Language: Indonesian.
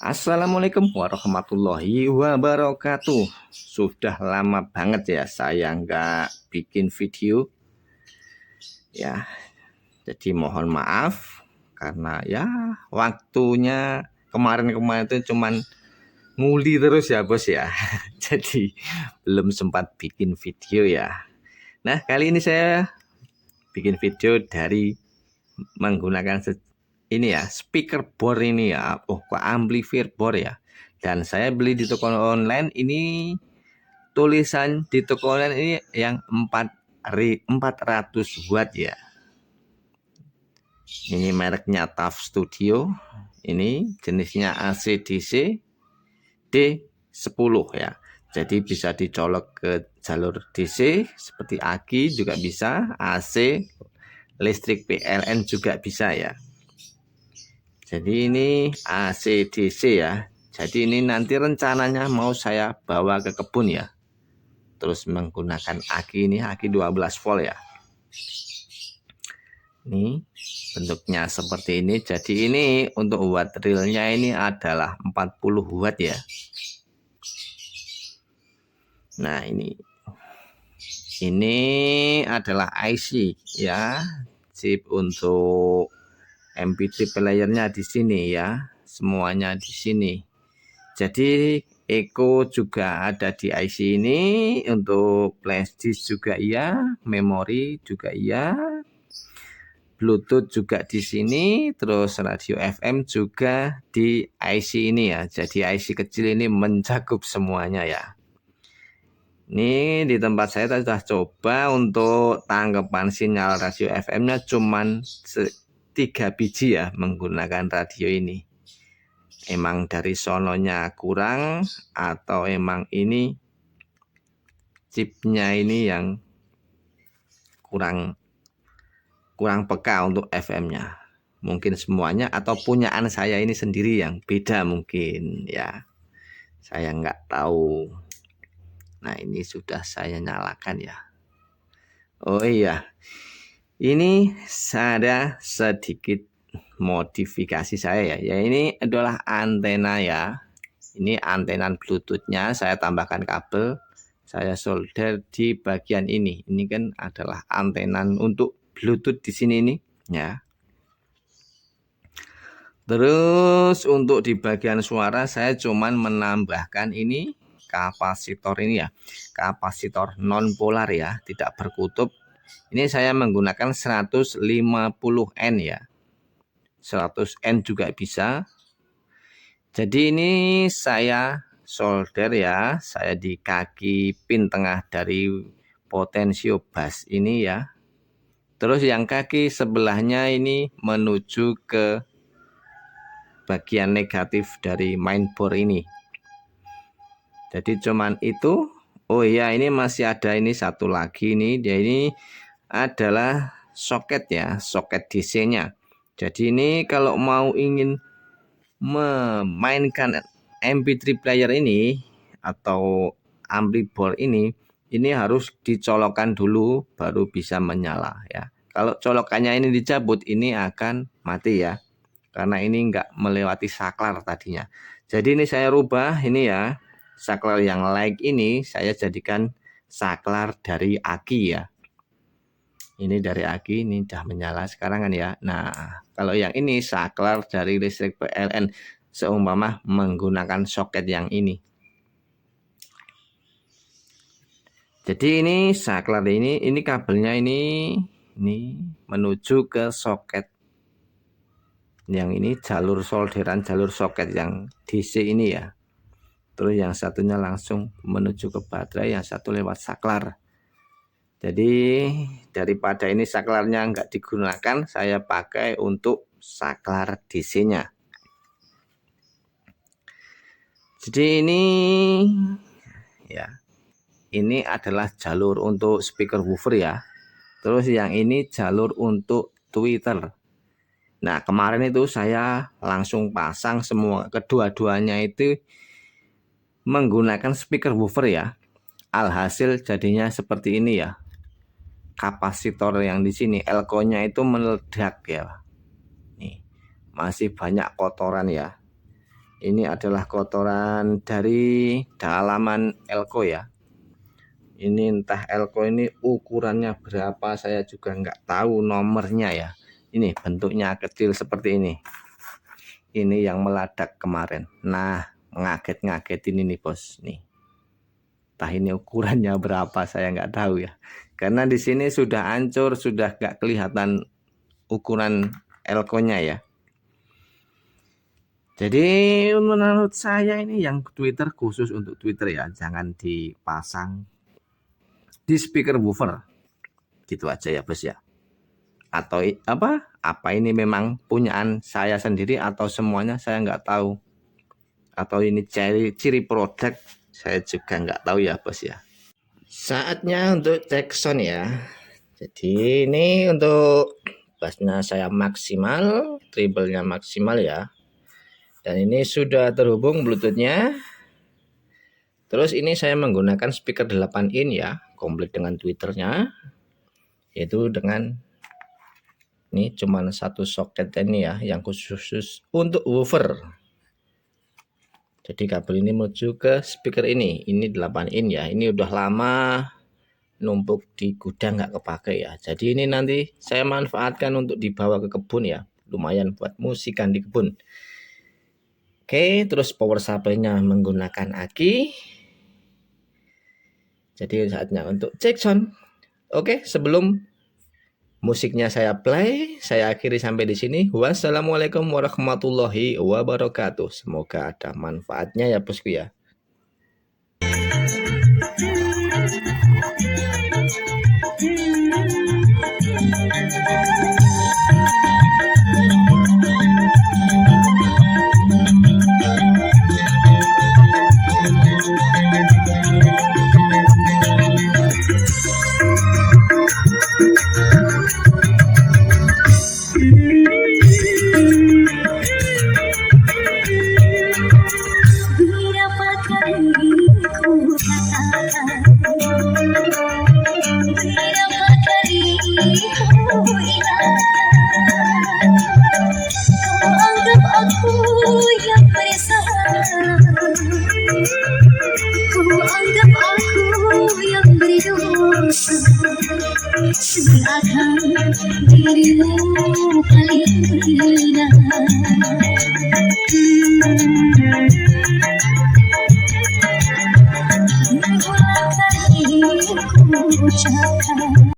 Assalamualaikum warahmatullahi wabarakatuh. Sudah lama banget ya saya nggak bikin video ya. Jadi mohon maaf karena ya waktunya kemarin-kemarin itu cuman nguli terus ya bos ya. Jadi belum sempat bikin video ya. Nah kali ini saya bikin video dari menggunakan ini ya speaker board ini ya, kok amplifier board ya. Dan saya beli di toko online ini, tulisan di toko online ini yang 400 watt ya. Ini mereknya TAF Studio. Ini jenisnya AC/DC D10 ya. Jadi bisa dicolok ke jalur DC seperti aki juga bisa, AC, listrik PLN juga bisa ya. Jadi ini AC/DC ya. Jadi ini nanti rencananya mau saya bawa ke kebun ya. Terus menggunakan aki ini, aki 12 volt ya. Ini bentuknya seperti ini. Jadi ini untuk watt realnya ini adalah 40 watt ya. Nah ini adalah IC ya. Chip untuk MP3 playernya di sini ya, semuanya di sini. Jadi Echo juga ada di IC ini, untuk flash disk juga iya, memori juga iya, Bluetooth juga di sini, terus radio FM juga di IC ini ya. Jadi IC kecil ini mencakup semuanya ya. Ini di tempat saya sudah coba untuk tangkapan sinyal radio FM-nya cuman 3 biji ya menggunakan radio ini. Emang dari sononya kurang atau emang ini chipnya ini yang kurang peka untuk FM-nya. Mungkin semuanya atau punyaan saya ini sendiri yang beda mungkin ya. Saya nggak tahu. Nah ini sudah saya nyalakan ya. Oh iya, ini ada sedikit modifikasi saya ya. Ya ini adalah antena ya. Ini antena Bluetooth-nya saya tambahkan kabel. Saya solder di bagian ini. Ini kan adalah antena untuk Bluetooth di sini nih ya. Terus untuk di bagian suara saya cuman menambahkan ini kapasitor ini ya. Kapasitor non polar ya, tidak berkutub. Ini saya menggunakan 150N ya. 100N juga bisa. Jadi ini saya solder ya, saya di kaki pin tengah dari potensio bass ini ya. Terus yang kaki sebelahnya ini menuju ke bagian negatif dari mainboard ini. Jadi cuman itu. Oh iya, ini masih ada ini satu lagi nih. Dia ini adalah soket ya, soket DC-nya. Jadi ini kalau mau ingin memainkan MP3 player ini atau amplifier ini harus dicolokkan dulu baru bisa menyala ya. Kalau colokannya ini dicabut ini akan mati ya, karena ini enggak melewati saklar tadinya. Jadi ini saya rubah ini ya, saklar yang like ini saya jadikan saklar dari aki ya. Ini dari aki, ini sudah menyala sekarang kan ya. Nah kalau yang ini saklar dari listrik PLN, seumpama menggunakan soket yang ini. Jadi ini saklar ini kabelnya ini menuju ke soket. Yang ini jalur solderan, jalur soket yang DC ini ya. Terus yang satunya langsung menuju ke baterai, yang satu lewat saklar. Jadi daripada ini saklarnya enggak digunakan, saya pakai untuk saklar DC-nya. Jadi ini ya, ini adalah jalur untuk speaker woofer ya. Terus yang ini jalur untuk tweeter. Nah kemarin itu saya langsung pasang semua, kedua-duanya itu menggunakan speaker woofer ya. Alhasil jadinya seperti ini ya. Kapasitor yang di sini elko-nya itu meledak ya. Nih, masih banyak kotoran ya. Ini adalah kotoran dari dalaman elko ya. Ini entah elko ini ukurannya berapa, saya juga nggak tahu nomornya ya. Ini bentuknya kecil seperti ini. Ini yang meladak kemarin. Nah, ngaget-ngagetin ini bos nih. Entah ini ukurannya berapa, saya nggak tahu ya. Karena di sini sudah hancur, sudah nggak kelihatan ukuran elkonya ya. Jadi menurut saya ini yang Twitter khusus untuk Twitter ya, jangan dipasang di speaker woofer. Gitu aja ya bos ya. Atau apa ini memang punyaan saya sendiri atau semuanya saya nggak tahu. Atau ini ciri produk saya juga nggak tahu ya bos ya. Saatnya untuk cek sound ya. Jadi ini untuk bassnya saya maksimal, treble-nya maksimal ya. Dan ini sudah terhubung bluetooth-nya. Terus ini saya menggunakan speaker 8 in ya, komplit dengan tweeternya. Yaitu dengan ini cuman satu soket ini ya, yang khusus untuk woofer. Jadi kabel ini menuju ke speaker ini 8 in ya. Ini udah lama numpuk di gudang nggak kepake ya. Jadi ini nanti saya manfaatkan untuk dibawa ke kebun ya. Lumayan buat musikan di kebun. Oke, terus power supply-nya menggunakan aki. Jadi saatnya untuk cek sound. Oke, sebelum musiknya saya play, saya akhiri sampai di sini. Wassalamualaikum warahmatullahi wabarakatuh. Semoga ada manfaatnya ya bosku ya. Seakan dirimu paling hina. Mengulang kali ku ucapkan